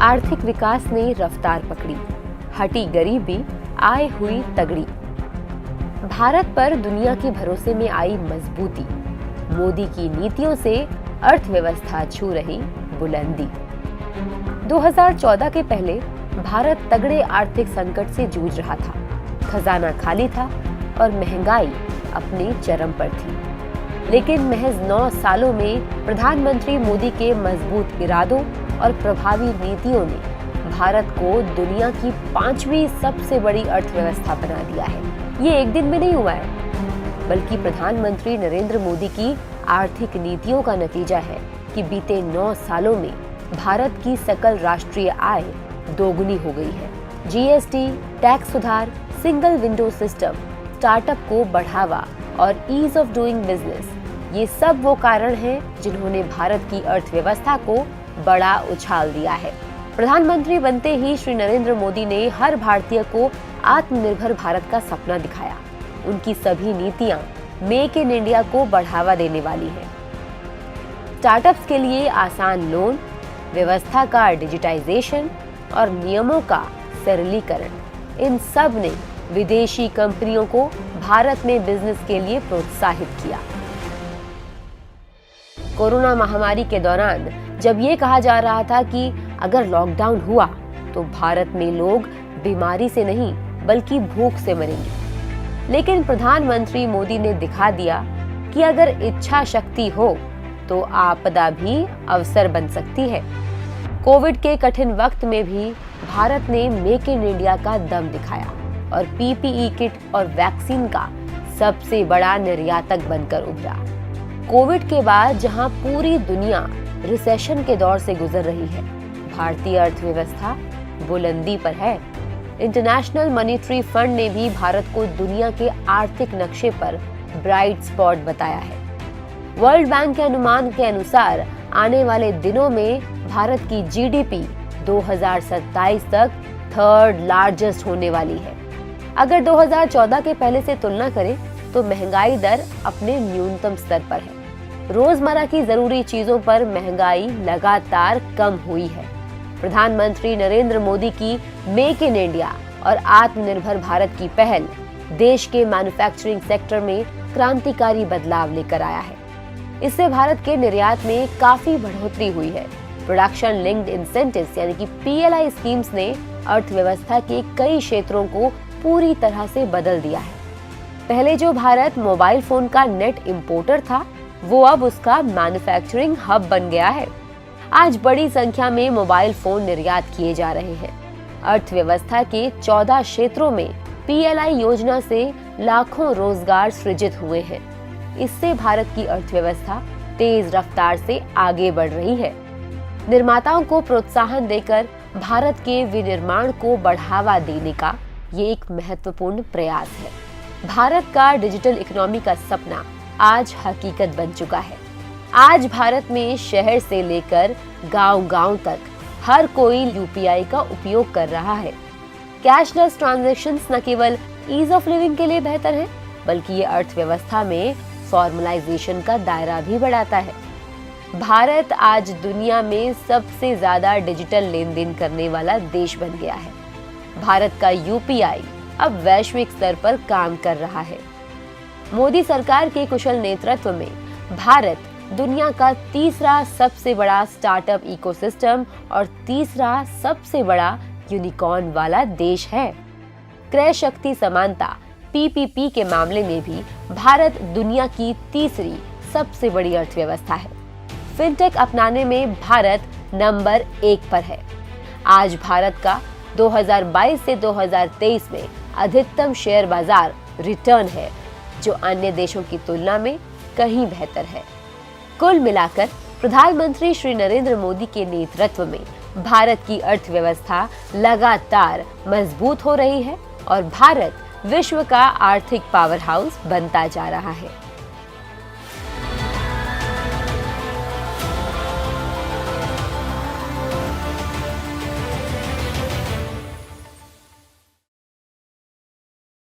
आर्थिक विकास ने रफ्तार पकड़ी, हटी गरीबी, आय हुई तगड़ी। भारत पर दुनिया के भरोसे में आई मजबूती, मोदी की नीतियों से अर्थव्यवस्था छू रही बुलंदी। 2014 के पहले भारत तगड़े आर्थिक संकट से जूझ रहा था, खजाना खाली था और महंगाई अपने चरम पर थी। लेकिन महज 9 सालों में प्रधानमंत्री मोदी के मजबूत इरादों और प्रभावी नीतियों ने भारत को दुनिया की 5वीं सबसे बड़ी अर्थव्यवस्था बना दिया है। ये एक दिन में नहीं हुआ है, बल्कि प्रधानमंत्री नरेंद्र मोदी की आर्थिक नीतियों का नतीजा है कि बीते 9 सालों में भारत की सकल राष्ट्रीय आय दोगुनी हो गई है। जीएसटी, टैक्स सुधार, सिंगल विंडो सिस्टम, स्टार्टअप को बढ़ावा और ईज ऑफ डूइंग बिजनेस, ये सब वो कारण हैं जिन्होंने भारत की अर्थव्यवस्था को बड़ा उछाल दिया है। प्रधानमंत्री बनते ही श्री नरेंद्र मोदी ने हर भारतीय को आत्मनिर्भर भारत का सपना दिखाया। उनकी सभी नीतियां मेक इन इंडिया को बढ़ावा देने वाली हैं। स्टार्टअप्स के लिए आसान लोन, व्यवस्था का डिजिटाइजेशन और नियमों का सरलीकरण, इन सब ने विदेशी कंपनियों को भारत में बिजनेस के लिए प्रोत्साहित किया। कोरोना महामारी के दौरान जब ये कहा जा रहा था कि अगर लॉकडाउन हुआ तो भारत में लोग बीमारी से नहीं बल्कि भूख से मरेंगे, लेकिन प्रधानमंत्री मोदी ने दिखा दिया कि अगर इच्छा शक्ति हो तो आपदा भी अवसर बन सकती है। कोविड के कठिन वक्त में भी भारत ने मेक इन इंडिया का दम दिखाया और पीपीई किट और वैक्सीन का सबसे बड़ा निर्यातक बनकर उभरा। कोविड के बाद जहां पूरी दुनिया रिसेशन के दौर से गुजर रही है, भारतीय अर्थव्यवस्था बुलंदी पर है। इंटरनेशनल मॉनेटरी फंड ने भी भारत को दुनिया के आर्थिक नक्शे पर ब्राइट स्पॉट बताया है। वर्ल्ड बैंक के अनुमान के अनुसार आने वाले दिनों में भारत की जीडीपी 2027 तक 3rd लार्जेस्ट होने वाली है। अगर 2014 के पहले से तुलना करें तो महंगाई दर अपने न्यूनतम स्तर पर है। रोजमर्रा की जरूरी चीजों पर महंगाई लगातार कम हुई है। प्रधानमंत्री नरेंद्र मोदी की मेक इन इंडिया और आत्मनिर्भर भारत की पहल देश के मैन्युफैक्चरिंग सेक्टर में क्रांतिकारी बदलाव लेकर आया है। इससे भारत के निर्यात में काफी बढ़ोतरी हुई है। प्रोडक्शन लिंक्ड इंसेंटिव्स यानी कि पीएलआई स्कीम्स ने अर्थव्यवस्था के कई क्षेत्रों को पूरी तरह से बदल दिया है। पहले जो भारत मोबाइल फोन का नेट इंपोर्टर था, वो अब उसका मैन्युफैक्चरिंग हब बन गया है। आज बड़ी संख्या में मोबाइल फोन निर्यात किए जा रहे हैं। अर्थव्यवस्था के 14 क्षेत्रों में पीएलआई योजना से लाखों रोजगार सृजित हुए हैं। इससे भारत की अर्थव्यवस्था तेज रफ्तार से आगे बढ़ रही है। निर्माताओं को प्रोत्साहन देकर भारत के विनिर्माण को बढ़ावा देने का ये एक महत्वपूर्ण प्रयास है। भारत का डिजिटल इकोनॉमी का सपना आज हकीकत बन चुका है। आज भारत में शहर से लेकर गांव-गांव तक हर कोई यूपीआई का उपयोग कर रहा है। कैशलेस ट्रांजैक्शंस न केवल ईज ऑफ लिविंग के लिए बेहतर है, बल्कि ये अर्थव्यवस्था में फॉर्मलाइजेशन का दायरा भी बढ़ाता है। भारत आज दुनिया में सबसे ज्यादा डिजिटल लेन देन करने वाला देश बन गया है। भारत का यूपीआई अब वैश्विक स्तर पर काम कर रहा है। मोदी सरकार के कुशल नेतृत्व में भारत दुनिया का तीसरा सबसे बड़ा स्टार्टअप इकोसिस्टम और तीसरा सबसे बड़ा यूनिकॉर्न वाला देश है। क्रय शक्ति समानता पीपीपी के मामले में भी भारत दुनिया की तीसरी सबसे बड़ी अर्थव्यवस्था है। फिनटेक अपनाने में भारत नंबर 1 पर है। आज भारत का 2022 से 2023 में अधिकतम शेयर बाजार रिटर्न है, जो अन्य देशों की तुलना में कहीं बेहतर है। कुल मिलाकर प्रधानमंत्री श्री नरेंद्र मोदी के नेतृत्व में भारत की अर्थव्यवस्था लगातार मजबूत हो रही है और भारत विश्व का आर्थिक पावर हाउस बनता जा रहा है।